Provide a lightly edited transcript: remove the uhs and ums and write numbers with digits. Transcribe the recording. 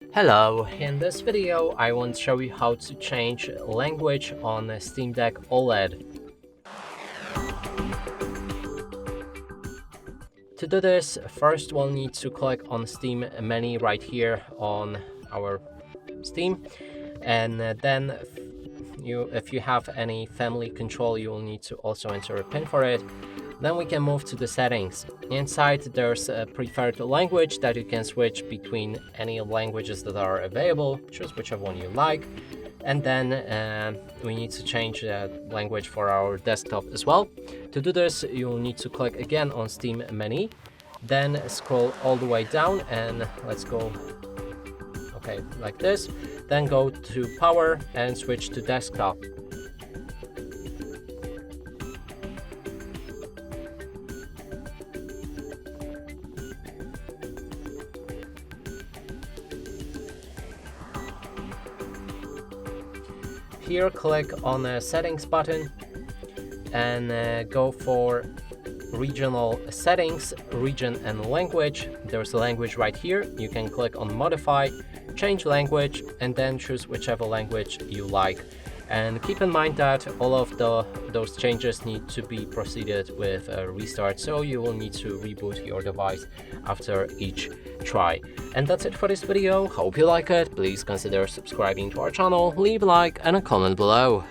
Hello, in this video I want to show you how to change language on a Steam Deck OLED. To do this, first we'll need to click on Steam menu right here on our Steam, and then if you have any family control, you will need to also enter a PIN for it. Then we can move to the settings. Inside there's a preferred language that you can switch between any languages that are available. Choose whichever one you like. And then we need to change the language for our desktop as well. To do this, you'll need to click again on Steam menu, then scroll all the way down and let's go, okay, like this. Then go to power and switch to desktop. Here, click on the settings button and go for regional settings, region and language. There's a language right here. You can click on modify, change language, and then choose whichever language you like. And keep in mind that all of those changes need to be proceeded with a restart, so you will need to reboot your device after each try. And that's it for this video. Hope you like it. Please consider subscribing to our channel, leave a like and a comment below.